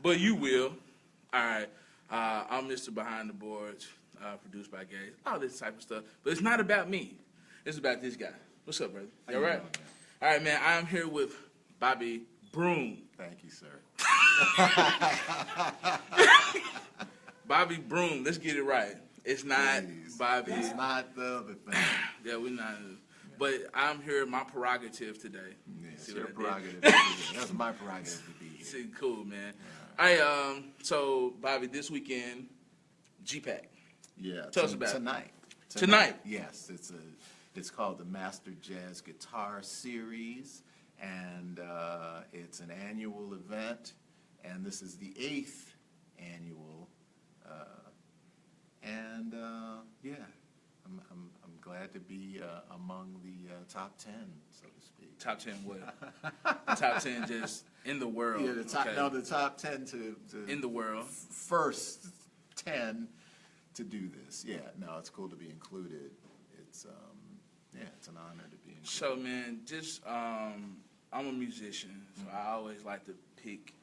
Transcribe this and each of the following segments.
but you will. All right. I'm Mr. Behind the Boards, produced by Gaze, all this type of stuff. But it's not about me. It's about this guy. What's up, brother? You all right? All right, man. I'm here with Bobby Broom. Thank you, sir. Bobby Broom. Let's get it right. It's not Bobby. It's not the other thing. Yeah, we're not. But I'm here, my prerogative today. Yeah, it's your prerogative. That's my prerogative to be here. See, cool, man. All right, so, Bobby, this weekend, GPAC. Yeah. Tell us about tonight. Tonight? Yes. It's called the Master Jazz Guitar Series, and it's an annual event, and this is the 8th annual. Yeah, I'm glad to be among the top 10, so to speak. Top 10 what? Top 10 just in the world. Yeah, the top 10 to in the world. First 10 to do this. Yeah, no, it's cool to be included. It's it's an honor to be included. So, man, I'm a musician, so I always like to pick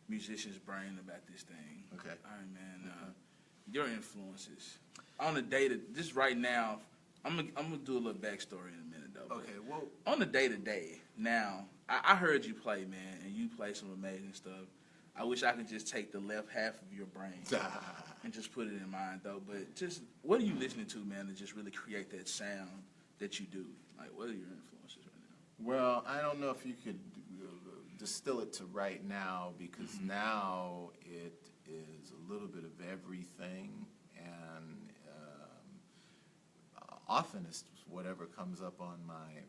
musicians' brain about this thing. Okay. All right, man. Your influences on the day to just right now. I'm gonna do a little backstory in a minute though. Okay. Well, on the day to day now, I heard you play, man, and you play some amazing stuff. I wish I could just take the left half of your brain and just put it in mine though. But just what are you listening to, man, to just really create that sound that you do? Like, what are your influences right now? Well, I don't know if you could distill it to right now, because now it is a little bit of everything, and often it's whatever comes up on my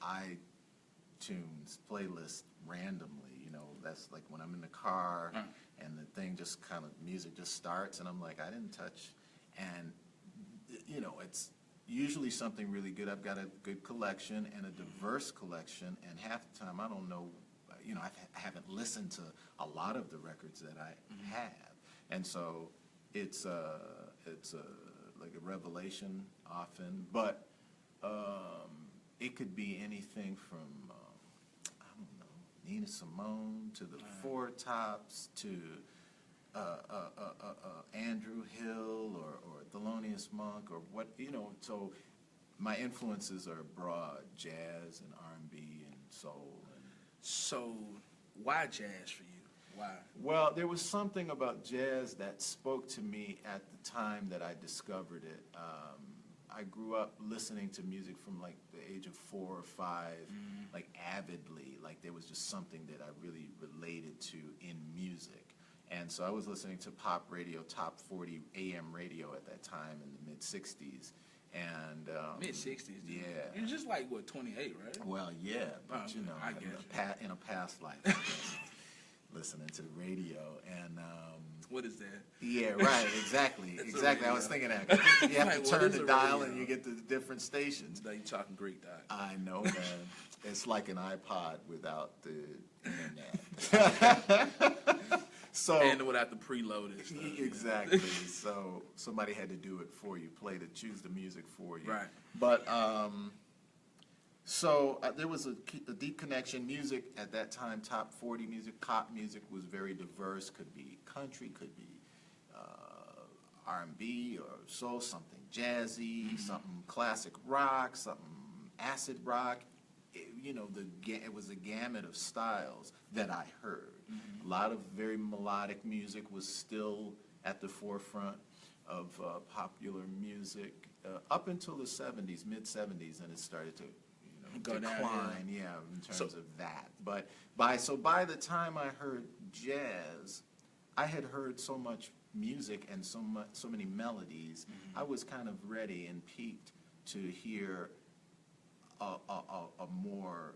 iTunes playlist randomly. You know, that's like when I'm in the car and the thing just kind of, music just starts, and I'm like, I didn't touch, and you know, it's usually something really good. I've got a good collection and a diverse collection, and half the time I don't know, you know, I haven't listened to a lot of the records that I have, and so it's like a revelation often. But it could be anything from I don't know, Nina Simone to the Four Tops to Andrew Hill or Thelonious Monk or what, you know. So my influences are broad: jazz and R&B and soul. So why jazz for you? Why? Well, there was something about jazz that spoke to me at the time that I discovered it. I grew up listening to music from like the age of 4 or 5, like avidly. Like there was just something that I really related to in music. And so I was listening to pop radio, top 40 AM radio at that time in the mid-'60s. And mid-'60s? Yeah. You're just like, what, 28, right? Well, yeah, but you know, I get in a past life, I guess, listening to the radio. And what is that? Yeah, right, exactly. Exactly. I was thinking that. You have Like, to turn the dial radio? and you get the different stations. Now you're talking Greek, Doc. I know, man. It's like an iPod without the internet. So, and without the preloaded stuff. Exactly. So somebody had to do it for you, choose the music for you. Right. But so there was a deep connection. Music at that time, top 40 music, pop music was very diverse. Could be country, could be R&B or soul, something jazzy, something classic rock, something acid rock. You know, it was a gamut of styles that I heard. A lot of very melodic music was still at the forefront of popular music up until the 70s, mid-70s, and it started to go decline, down, in terms of that. But by the time I heard jazz, I had heard so much music and so many melodies. I was kind of ready and peaked to hear a more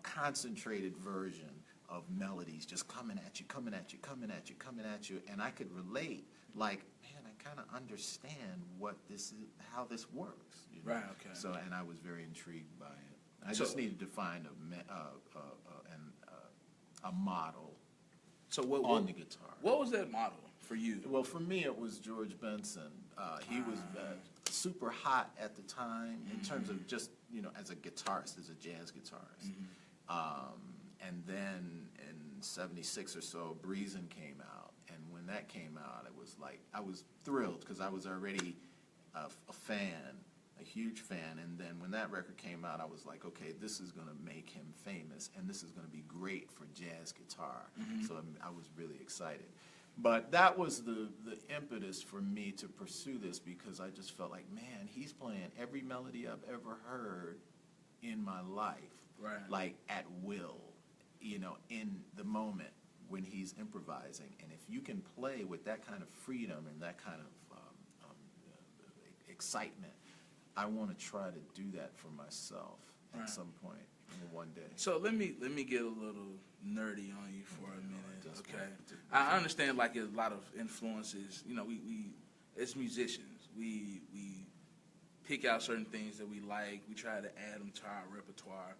concentrated version of melodies just coming at you, and I could relate. Like, man, I kind of understand what this is, how this works. You know? Right. Okay. So, and I was very intrigued by it. I just needed to find a model. So on the guitar. What was that model for you? Well, for me, it was George Benson. He was super hot at the time in terms of just, as a guitarist, as a jazz guitarist. And then in '76 or so, Breezin' came out. And when that came out, it was like, I was thrilled because I was already a fan, a huge fan. And then when that record came out, I was like, okay, this is going to make him famous, and this is going to be great for jazz guitar. So I was really excited. But that was the impetus for me to pursue this, because I just felt like, man, he's playing every melody I've ever heard in my life, like at will, you know, in the moment when he's improvising. And if you can play with that kind of freedom and that kind of excitement, I want to try to do that for myself at some point, one day. So let me get a little nerdy on you for a minute, okay? I understand, like, a lot of influences. You know, we as musicians, we pick out certain things that we like. We try to add them to our repertoire.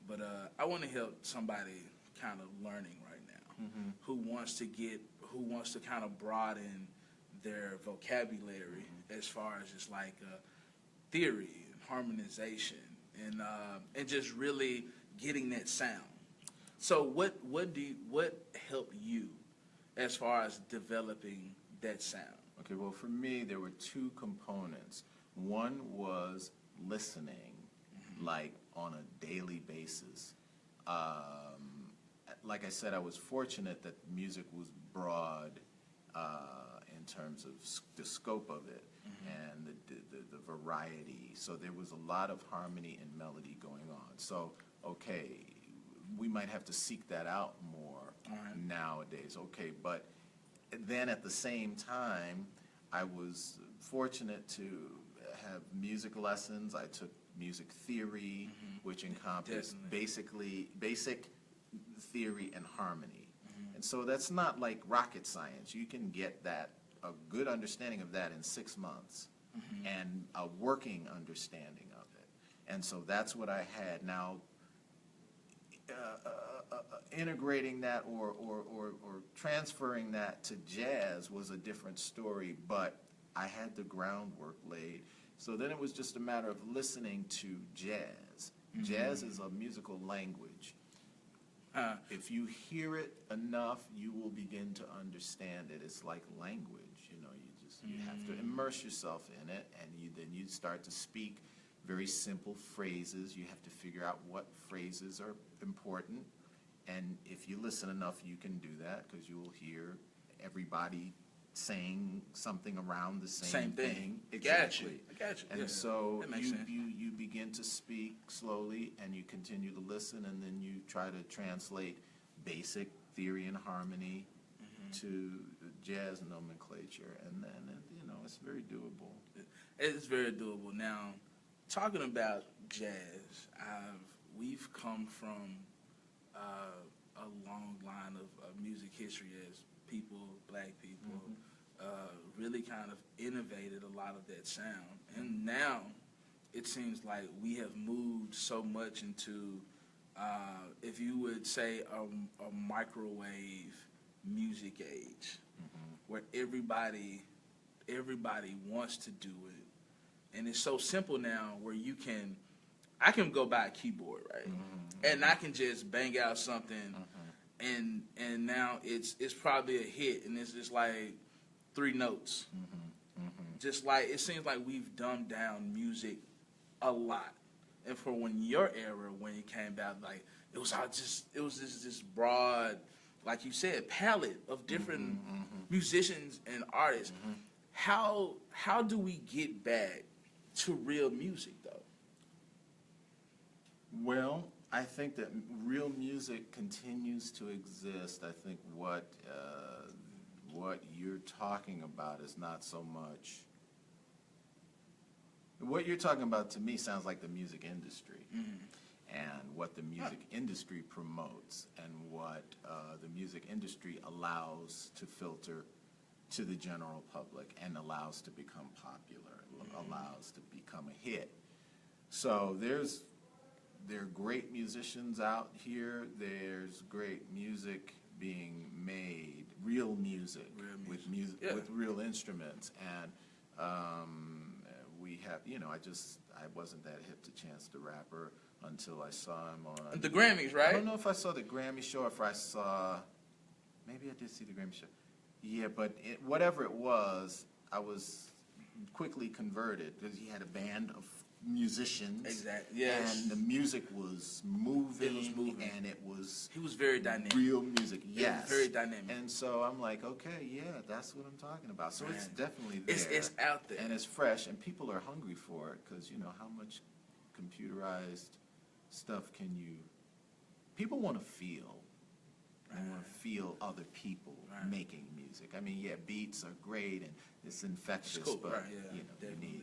But I want to help somebody kind of learning right now, who wants to kind of broaden their vocabulary as far as just like theory and harmonization and just really getting that sound. So what helped you as far as developing that sound? Okay, well, for me, there were two components. One was listening, like on a daily basis. Like I said, I was fortunate that music was broad in terms of the scope of it and the variety. So there was a lot of harmony and melody going on. So, okay, we might have to seek that out more nowadays. Okay, but then at the same time, I was fortunate to have music lessons. I took music theory, which encompassed basic theory and harmony. And so that's not like rocket science. You can get a good understanding of that in 6 months and a working understanding of it. And so that's what I had. Now, integrating that or transferring that to jazz was a different story, but I had the groundwork laid. So then it was just a matter of listening to jazz. Jazz is a musical language. If you hear it enough, you will begin to understand it. It's like language, you know. You have to immerse yourself in it, and then you start to speak very simple phrases. You have to figure out what phrases are important, and if you listen enough, you can do that, because you will hear everybody saying something around the same thing. Exactly. I got you. And so you begin to speak slowly, and you continue to listen, and then you try to translate basic theory and harmony to jazz nomenclature, and then it's very doable. It's very doable. Now, talking about jazz, we've come from a long line of music history as people, black people, really kind of innovated a lot of that sound. And now it seems like we have moved so much into, if you would say, a microwave music age, where everybody wants to do it. And it's so simple now where I can go buy a keyboard, right? And I can just bang out something, and now it's probably a hit, and it's just like 3 notes. Just like, it seems like we've dumbed down music a lot. And for when your era, when it came out, like, it was this broad, like you said, palette of different musicians and artists. How do we get back to real music, though? Well, I think that real music continues to exist. I think what you're talking about is not so much. What you're talking about to me sounds like the music industry, and what the music industry promotes, and what the music industry allows to filter to the general public and allows to become popular, allows to become a hit. So there are great musicians out here. There's great music being made, real music. With real instruments, and we have, I wasn't that hip to Chance the Rapper, until I saw him on the Grammys, right? I don't know if I saw the Grammy show or if I saw, maybe I did see the Grammy show. Yeah, but whatever it was, I was quickly converted because he had a band of musicians. Exactly. Yes. And the music was moving. It was moving. And it was. He was very dynamic. Real music. Yes. Very dynamic. And so I'm like, okay, yeah, that's what I'm talking about. So it's definitely there. It's out there. And it's fresh, and people are hungry for it because, you know, how much computerized stuff can you. People want to feel. They want to feel other people making music. I mean, yeah, beats are great and it's infectious, it's cool. But yeah, you know, you need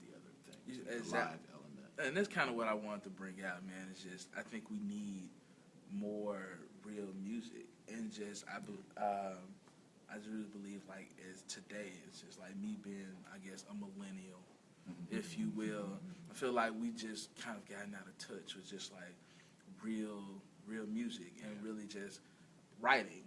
the other things, exactly. the live element. And that's kind of what I wanted to bring out, man. It's just I think we need more real music, and just I just really believe like as today, it's just like me being, I guess, a millennial, if you will. I feel like we just kind of gotten out of touch with just like real music and really just writing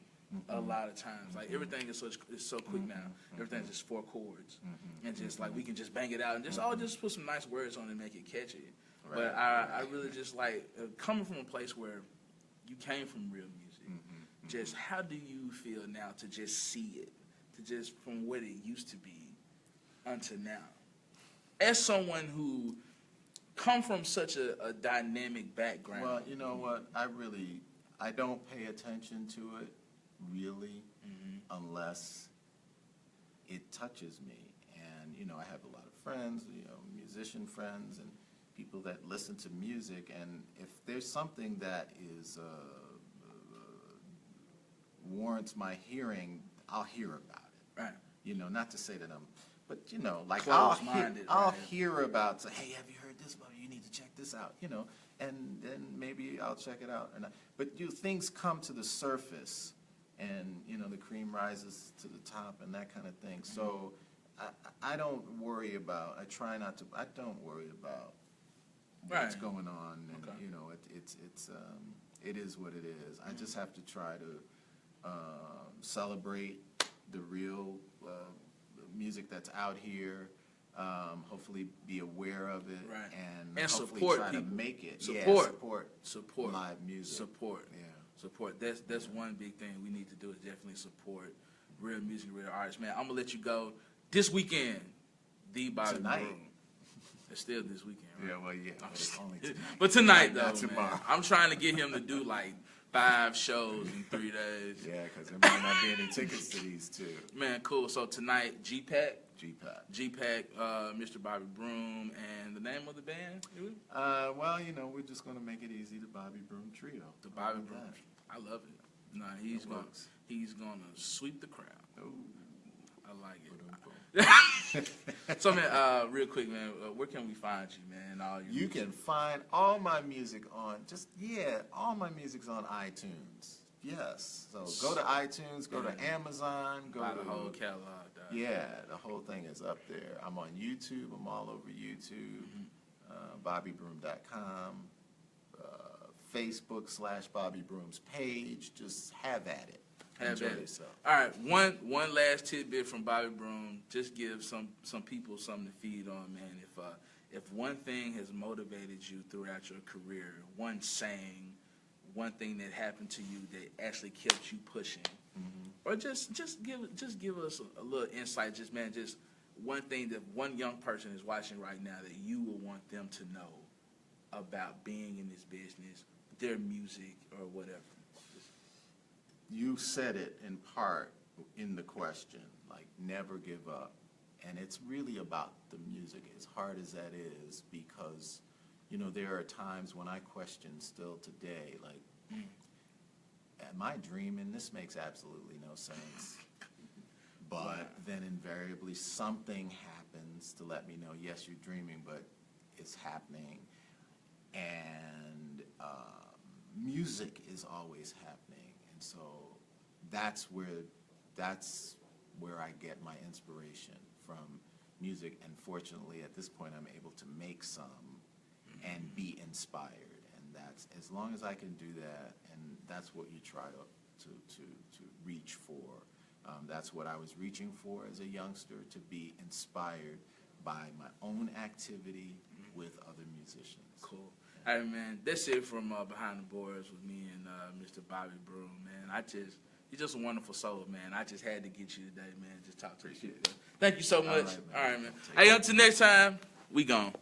a lot of times. Like everything is so quick now. Everything's just 4 chords. And just like we can just bang it out and just put some nice words on it and make it catchy. Right. But I really just like coming from a place where you came from real music. Just how do you feel now to just see it, to just from what it used to be until now? As someone who come from such a dynamic background. Well, you know what? I don't pay attention to it, really, unless it touches me. And, you know, I have a lot of friends, you know, musician friends and people that listen to music. And if there's something that is warrants my hearing, I'll hear about it. Right. You know, not to say that but, you know, like I'll hear about, say, hey, have you heard this? Well, you need to check this out, you know, and then maybe I'll check it out. But things come to the surface, and, you know, the cream rises to the top and that kind of thing. So I don't worry about, I don't worry about what's going on. And, you know, it is what it is. I just have to try to celebrate the real music that's out here, hopefully be aware of it, and hopefully support try people. To make it. Support live music. Support. That's one big thing we need to do is definitely support real music, real artists. Man, I'm gonna let you go this weekend. The Bobby Broom. It's still this weekend, right? Yeah, well, yeah. But it's only tonight. But tonight, though, not tomorrow. Man, I'm trying to get him to do like 5 shows in 3 days. Yeah, because there might not be any tickets to these two. Man, cool. So tonight, GPAC, GPAC, Mr. Bobby Broom, and the name of the band? Well, you know, we're just going to make it easy, the Bobby Broom Trio. The Bobby Broom. I love it. Nah, he's gonna sweep the crowd. Ooh. I like it. So, man, real quick, man, where can we find you, man? You can find all my music on all my music's on iTunes. Yes. So go to iTunes, go to Amazon, go to the whole catalog. Yeah, the whole thing is up there. I'm on YouTube. I'm all over YouTube. BobbyBroom.com. Facebook /Bobby Broom's page. Just have at it. Enjoy yourself. All right, one last tidbit from Bobby Broom. Just give some people something to feed on, man. If one thing has motivated you throughout your career, one saying, one thing that happened to you that actually kept you pushing, or just give us a little insight. Just one thing that one young person is watching right now that you will want them to know about being in this business, their music or whatever. You said it in part in the question, like never give up. And it's really about the music, as hard as that is, because, you know, there are times when I question still today, like, am I dreaming? This makes absolutely no sense. But then invariably something happens to let me know, yes, you're dreaming, but it's happening. And music is always happening. And so that's where I get my inspiration from music. And fortunately, at this point, I'm able to make some and be inspired. And that's, as long as I can do that, and that's what you try to reach for. That's what I was reaching for as a youngster, to be inspired by my own activity with other musicians. Cool. All right, man. That's it from Behind the Boards with me and Mr. Bobby Broom, man. You're just a wonderful soul, man. I just had to get you today, man. Just talk to you. Thank you so much. All right, man. Hey, until next time, we gone.